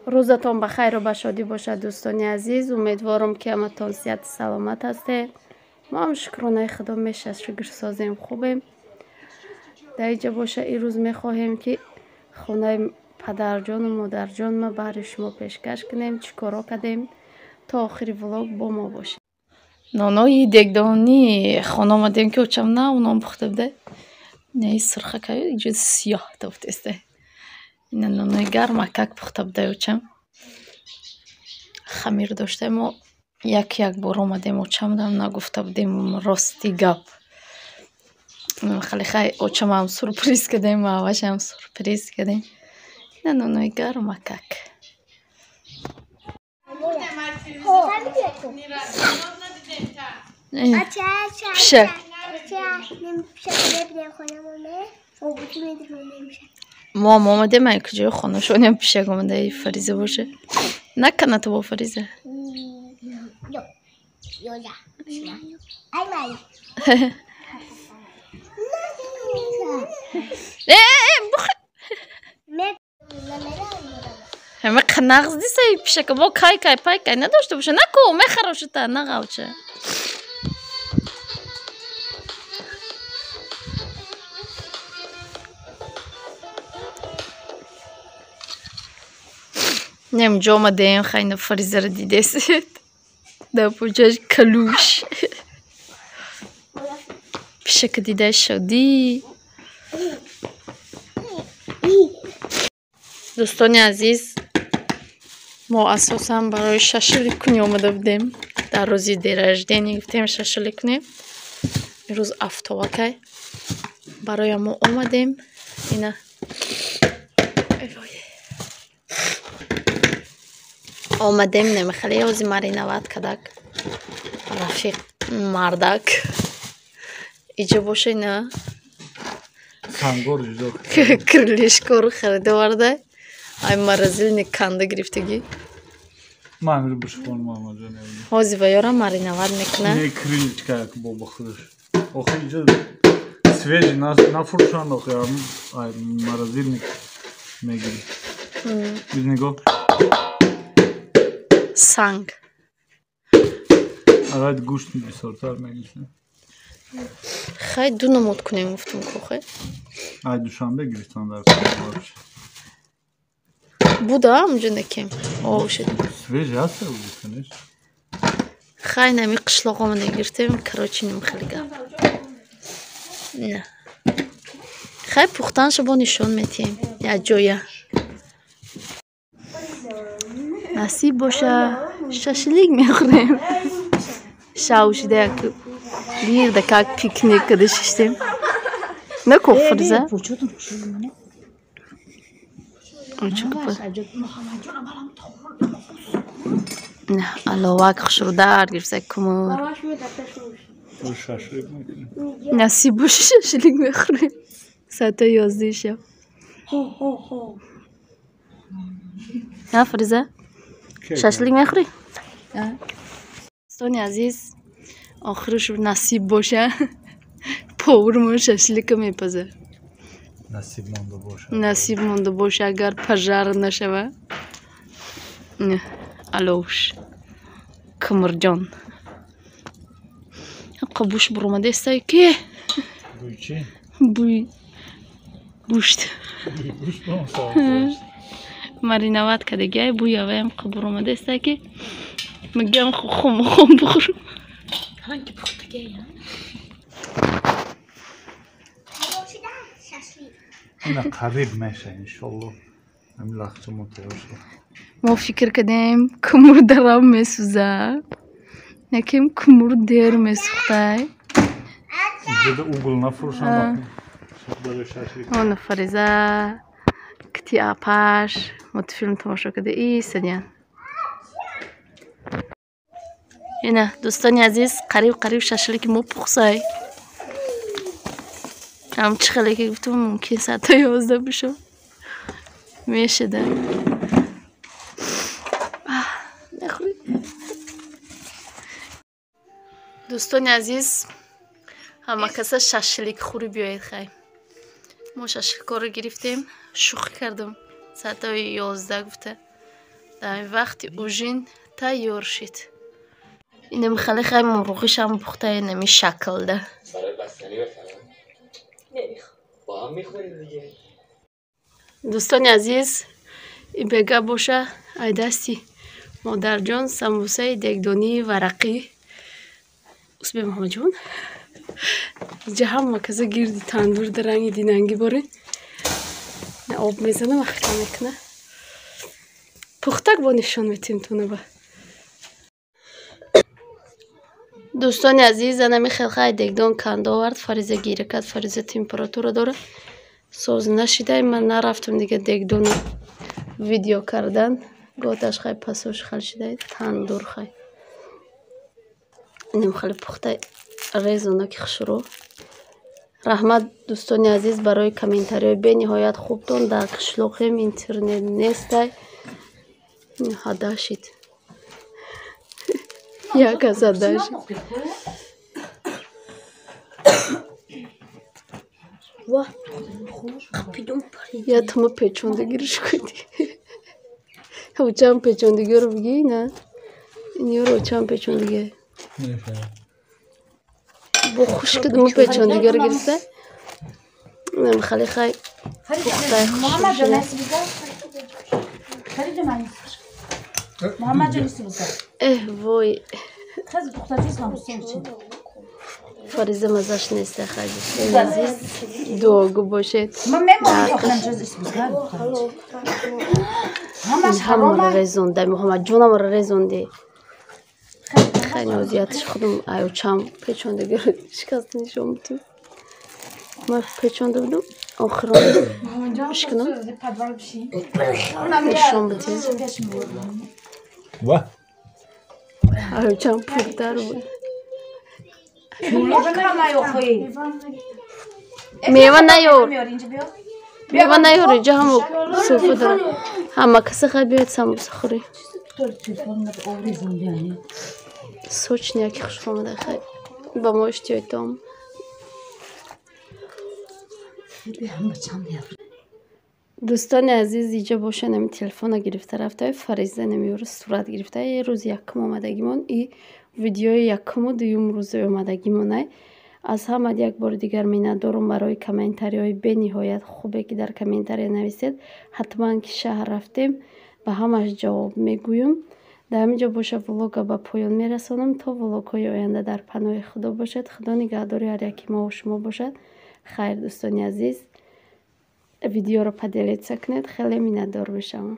روزتان بخیر و بشادی باشد دوستان عزیز. امیدوارم که همتان صحت سلامت هستید. ما هم شکرانه خدا میشه شکر سازیم خوبیم. در اینجا باشه این روز میخواهیم که خانه پدر جان و مادر جان ما برای شما پیشکش کنیم چی کارا کردیم تا آخری ولوگ با ما باشید. نانای دگدانی خانه آمدیم که اوچم نه اونام پخته بده نه سرخه که اینجا سیاه تفتسته. این نانای گرم اکک پخته بده اوچم خمیر داشته ما یک بار آمدیم اوچم دم نگفته بودیم راستی گپ خیلی اوچم هم سورپریز کردیم و آوش هم سورپریز کردیم. این نانای گرم اکک پشک ما آمده من کجای خانه شونیم پشک آمده ای فریزه باشه نکنه تو با فریزه همه قناغز دیسه ای پشک ما کای پای کای نداشته باشه نکو میخراشته نگاوچه نمیجا آمدیم خیلی فریزه رو دیده سید در پوچهش کلوش پشک دیده شدی. دوستان عزیز ما اساسا برای ششلیک کنی آمده بودیم در روزی دیرجدینی گفتیم ششلیک کنیم. این روز افتاوکه برای ما آمدیم اینا آمدیم نمیخلی یازی مرینوات کدک رفیق مردک اینجا باشه نه سنگور جدا کرلیشکور خریده ورده ای مرزیل نکنده گرفتگی ما امیر بشکن ماما جان هازی و یارم مرینوات میکنه نه کریلچکا که بابا خودش آخه اینجا سویجی نفروشن آخه ای مرزیل میگیری بیز نگاه سنگ اگه گوشت بسیارتر میگیشن خیلی دو نمود کنیم گفتم که خیلی دوشنبه گرفتن در کنارش بوده همونجا نکیم سویج هسته بودیستنش خیلی نمی قشلاق آمده گرفتیم کراچی نمیخلی گفت نه خیلی پختنش با نشان میتیم یا جایه نصیب باشه ششلیک میخوریم شاوشیده که bir dakika piknik kadıştım. Ne kofurza? Ne Allah خشردار گرفته کمر. نصیب باشه ششلیک میخوریم. ساعت 11 شب. نه فریزه؟ ششلیک میخوری؟ دوستان عزیز آخرش نصیب باشه پاورمون ششلیک میپزه نصیب مونده باشه اگر پژار نشوه نه الوش کمر جان قبوش برومده استای که بوی چی؟ بوی گوشت مرینوات که دیگه بوی اویم قبرومده استای که میگم خم بخورم hangi portugaya? اینا قریب میشه انشالله همین لحظه متوجه ما فکر کردیم کمر درم میسوزه نکیم کمر دیر میسوخته اینجا ده اوگل نفروشن اون فریزه کتی آپاش متفیلم تماشا کرده ای سدیان اینه دوستانی عزیز قریب ششلیک مو پخسای هم چه خیلی که گفتم ممکن ساعت 11 بشه میشه ده نخوری دوستانی عزیز همه کسا ششلیک خوری بیاید خیلی ما ششلیک رو گرفتیم شوخی کردم ساعت 11 گفته در وقتی اوژین تیار شد. اینم خیلی خیلی مرغیش هم پخته نمی شکل ده. برای بستنی بفرم. نمیخوام. با هم میخوریم دیگه. دوستان عزیز این بگه باشه ای دستی مادر جان سموسه دگدانی ورقی اس به محمد جان اینجا هم مکزه گیردی تندور در رنگ دیننگی باره نه آب میزنه وقتا میکنه پختک با نشان میتیم تونه با دوستان عزیز نمی خیلی دگدان کنده آورد فریزه گیره کد فریزه تمپراتور داره سوز نشیده من نرفتم دیگه دگدون ویدیو کردن گوتش خیلی پسوش خیلی شده تندور خیلی اینم خیلی پخته ریزونه که خشرو رحمت دوستان عزیز برای کامنتاری به نهایت خوبتون در قشلوقیم اینترنت نیست این هده شد یک از هده شد یا تو ما پیچوندگیرش کنی اوچه پیچوندگی رو بگی نه این یارو اوچه هم پیچوندگی با خوش کدوم پیچوندگی رو گرفته نم خیلی خیلی پخته خوش شده وای فریزه مزش نیست خیلی عزیز دوگو باشید این همه رو رزونده محمد جونم رو رزونده خیلی نوزیاتش خودم ایو چم پیچونده گرد شکست نشون بتون من پیچونده بودم آخران بشکنم نشون بتون ایو چم پردر بود میوه نیار اینجا همه صوفه داره همه کسی خیلی بیاید سمبوسه خوری سوچ نیاکی خوش آمده خیلی با ما اشتیاید دام دوستان عزیز اینجا باشه نمی تلفن گرفته رفته فریزه نمیاره صورت گرفته یه روز یکم آمدگیمون این ویدیوی یکم و دویم روز آمدگیمونه از همه یک بار دیگر می‌ندارم برای کامنتاری های به نهایت خوبه که در کامنتاری نویسید حتما که شهر رفتیم به همش جواب میگویم در همینجا باشه ولوگ به پایان میرسانم تا ولوگ های آینده در پناه خدا باشد خدا نگهداری هر یکی ما و شما باشد خیر دوستان عزیز ویدیو رو پدیلیت سکنید خیلی می‌ندار میشم